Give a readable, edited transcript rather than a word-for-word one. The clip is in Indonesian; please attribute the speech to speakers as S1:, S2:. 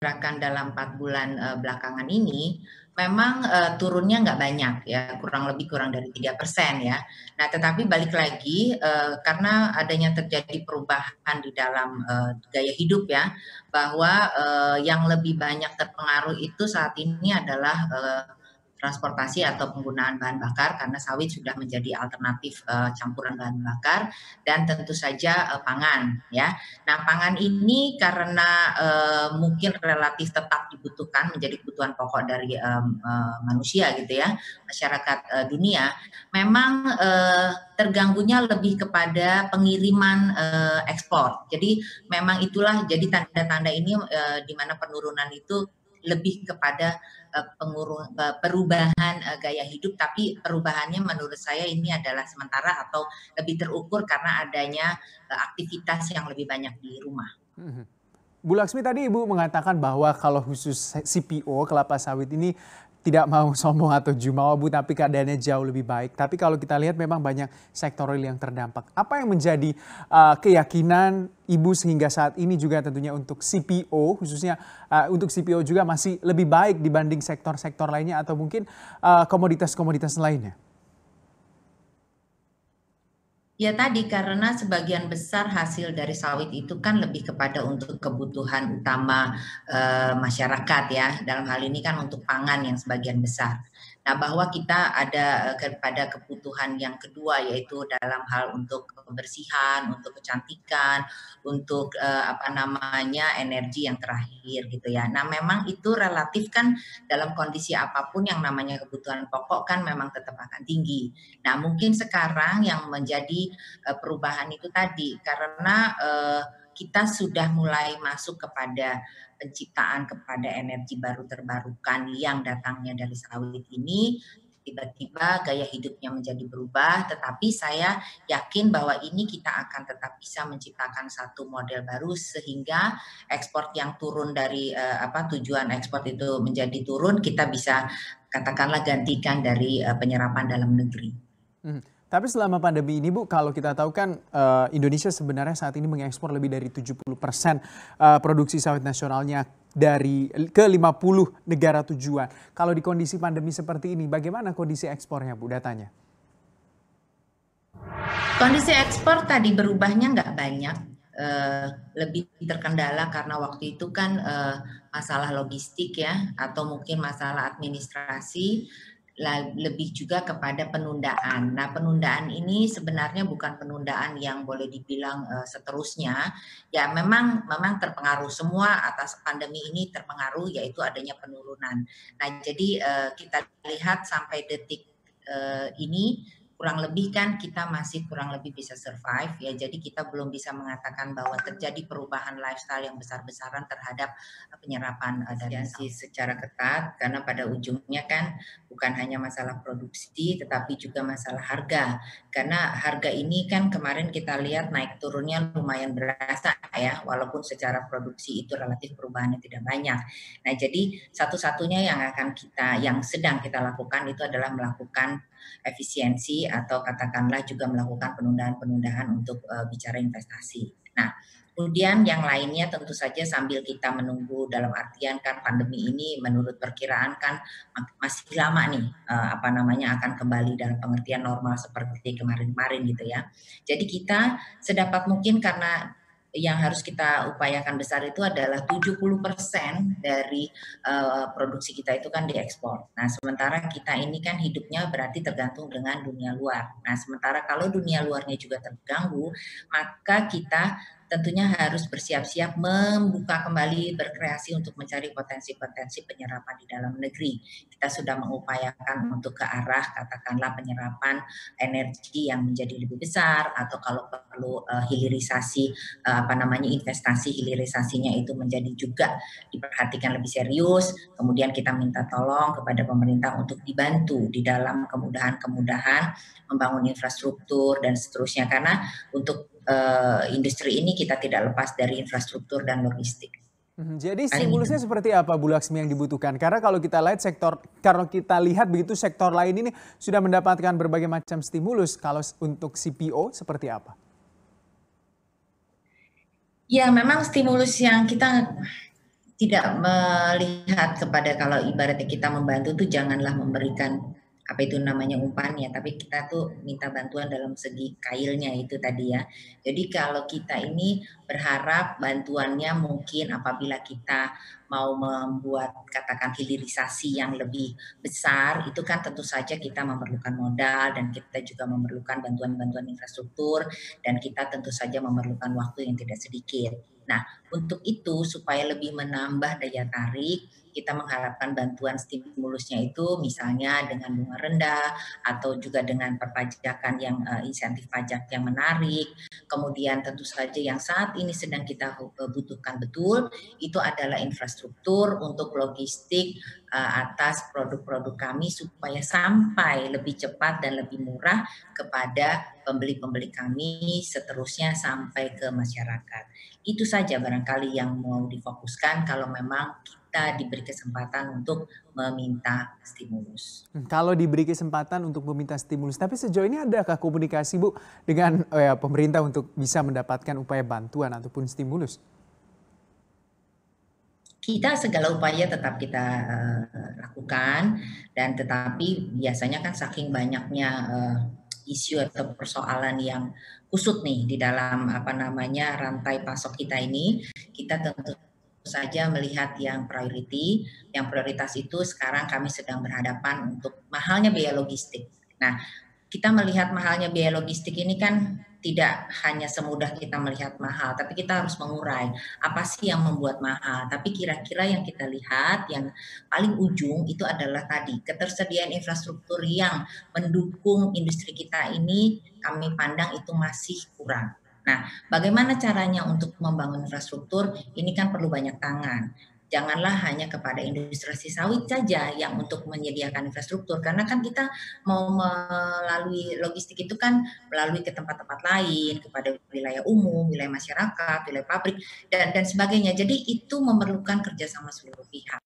S1: diperkirakan dalam 4 bulan belakangan ini memang turunnya nggak banyak ya, kurang dari 3% ya. Nah, tetapi balik lagi karena adanya terjadi perubahan di dalam gaya hidup ya, bahwa yang lebih banyak terpengaruh itu saat ini adalah transportasi atau penggunaan bahan bakar karena sawit sudah menjadi alternatif campuran bahan bakar dan tentu saja pangan ya. Nah, pangan ini karena mungkin relatif tetap dibutuhkan menjadi kebutuhan pokok dari manusia gitu ya, masyarakat dunia, memang terganggunya lebih kepada pengiriman ekspor. Jadi memang itulah jadi tanda-tanda ini di mana penurunan itu lebih kepada perubahan gaya hidup, tapi perubahannya menurut saya ini adalah sementara atau lebih terukur karena adanya aktivitas yang lebih banyak di rumah.
S2: Bu Laksmi, tadi Ibu mengatakan bahwa kalau khusus CPO kelapa sawit ini tidak mau sombong atau jumawa Bu, tapi keadaannya jauh lebih baik. Tapi kalau kita lihat memang banyak sektor real yang terdampak. Apa yang menjadi keyakinan Ibu sehingga saat ini juga tentunya untuk CPO, khususnya untuk CPO juga masih lebih baik dibanding sektor-sektor lainnya atau mungkin komoditas-komoditas lainnya?
S1: Ya tadi karena sebagian besar hasil dari sawit itu kan lebih kepada untuk kebutuhan utama masyarakat ya. Dalam hal ini kan untuk pangan yang sebagian besar. Nah, bahwa kita ada kepada kebutuhan yang kedua yaitu dalam hal untuk kebersihan, untuk kecantikan, untuk energi yang terakhir gitu ya. Nah, memang itu relatif kan dalam kondisi apapun yang namanya kebutuhan pokok kan memang tetap akan tinggi. Nah, mungkin sekarang yang menjadi perubahan itu tadi karena kita sudah mulai masuk kepada penciptaan kepada energi baru terbarukan yang datangnya dari sawit ini, tiba-tiba gaya hidupnya menjadi berubah, tetapi saya yakin bahwa ini kita akan tetap bisa menciptakan satu model baru sehingga ekspor yang turun dari tujuan ekspor itu menjadi turun, kita bisa katakanlah gantikan dari penyerapan dalam negeri.
S2: Tapi selama pandemi ini Bu, kalau kita tahu kan Indonesia sebenarnya saat ini mengekspor lebih dari 70% produksi sawit nasionalnya ke 50 negara tujuan. Kalau di kondisi pandemi seperti ini, bagaimana kondisi ekspornya Bu, datanya?
S1: Kondisi ekspor tadi berubahnya nggak banyak, lebih terkendala karena waktu itu kan masalah logistik ya, atau mungkin masalah administrasi, lebih juga kepada penundaan. Nah, penundaan ini sebenarnya bukan penundaan yang boleh dibilang seterusnya. Ya, memang terpengaruh semua atas pandemi ini terpengaruh yaitu adanya penurunan. Nah, jadi kita lihat sampai detik ini kurang lebih kan kita masih kurang lebih bisa survive ya. Jadi kita belum bisa mengatakan bahwa terjadi perubahan lifestyle yang besar-besaran terhadap penyerapan dari secara ketat karena pada ujungnya kan bukan hanya masalah produksi tetapi juga masalah harga. Karena harga ini kan kemarin kita lihat naik turunnya lumayan berasa ya, walaupun secara produksi itu relatif perubahannya tidak banyak. Nah, jadi satu-satunya yang sedang kita lakukan itu adalah melakukan efisiensi atau katakanlah juga melakukan penundaan-penundaan untuk bicara investasi. Nah, kemudian yang lainnya tentu saja sambil kita menunggu dalam artian kan pandemi ini menurut perkiraan kan masih lama nih akan kembali dalam pengertian normal seperti kemarin-kemarin gitu ya. Jadi kita sedapat mungkin karena yang harus kita upayakan besar itu adalah 70% dari produksi kita itu kan diekspor. Nah, sementara kita ini kan hidupnya berarti tergantung dengan dunia luar. Nah, sementara kalau dunia luarnya juga terganggu, maka kita tentunya harus bersiap-siap membuka kembali, berkreasi untuk mencari potensi-potensi penyerapan di dalam negeri. Kita sudah mengupayakan untuk ke arah katakanlah penyerapan energi yang menjadi lebih besar atau kalau perlu hilirisasi investasi hilirisasinya itu menjadi juga diperhatikan lebih serius. Kemudian kita minta tolong kepada pemerintah untuk dibantu di dalam kemudahan-kemudahan membangun infrastruktur dan seterusnya karena untuk industri ini kita tidak lepas dari infrastruktur dan logistik.
S2: Jadi stimulusnya seperti apa Bu Laksmi yang dibutuhkan? Karena kalau kita lihat begitu sektor lain ini sudah mendapatkan berbagai macam stimulus. Kalau untuk CPO seperti apa?
S1: Ya, memang stimulus yang kita tidak melihat kepada kalau ibaratnya kita membantu tuh janganlah memberikan apa itu namanya umpan ya, tapi kita tuh minta bantuan dalam segi kailnya itu tadi ya. Jadi kalau kita ini berharap bantuannya mungkin apabila kita mau membuat katakan hilirisasi yang lebih besar, itu kan tentu saja kita memerlukan modal dan kita juga memerlukan bantuan-bantuan infrastruktur dan kita tentu saja memerlukan waktu yang tidak sedikit. Nah, untuk itu supaya lebih menambah daya tarik, kita mengharapkan bantuan stimulusnya itu misalnya dengan bunga rendah atau juga dengan perpajakan yang insentif pajak yang menarik. Kemudian tentu saja yang saat ini sedang kita butuhkan betul itu adalah infrastruktur untuk logistik atas produk-produk kami supaya sampai lebih cepat dan lebih murah kepada pembeli-pembeli kami seterusnya sampai ke masyarakat. Itu saja barangkali yang mau difokuskan kalau memang kita diberi kesempatan untuk meminta stimulus.
S2: Kalau diberi kesempatan untuk meminta stimulus, tapi sejauh ini adakah komunikasi Bu dengan pemerintah untuk bisa mendapatkan upaya bantuan ataupun stimulus?
S1: Kita segala upaya tetap kita lakukan dan tetapi biasanya kan saking banyaknya isu atau persoalan yang kusut nih di dalam apa namanya rantai pasok kita ini, kita tentu saja melihat yang priority. Yang prioritas itu sekarang kami sedang berhadapan untuk mahalnya biaya logistik. Nah, kita melihat mahalnya biaya logistik ini kan tidak hanya semudah kita melihat mahal, tapi kita harus mengurai apa sih yang membuat mahal. Tapi kira-kira yang kita lihat yang paling ujung itu adalah tadi ketersediaan infrastruktur yang mendukung industri kita ini kami pandang itu masih kurang. Nah, bagaimana caranya untuk membangun infrastruktur? Ini kan perlu banyak tangan. Janganlah hanya kepada industri sawit saja yang untuk menyediakan infrastruktur, karena kan kita mau melalui logistik itu kan melalui ke tempat-tempat lain, kepada wilayah umum, wilayah masyarakat, wilayah pabrik, dan sebagainya. Jadi itu memerlukan kerjasama seluruh pihak.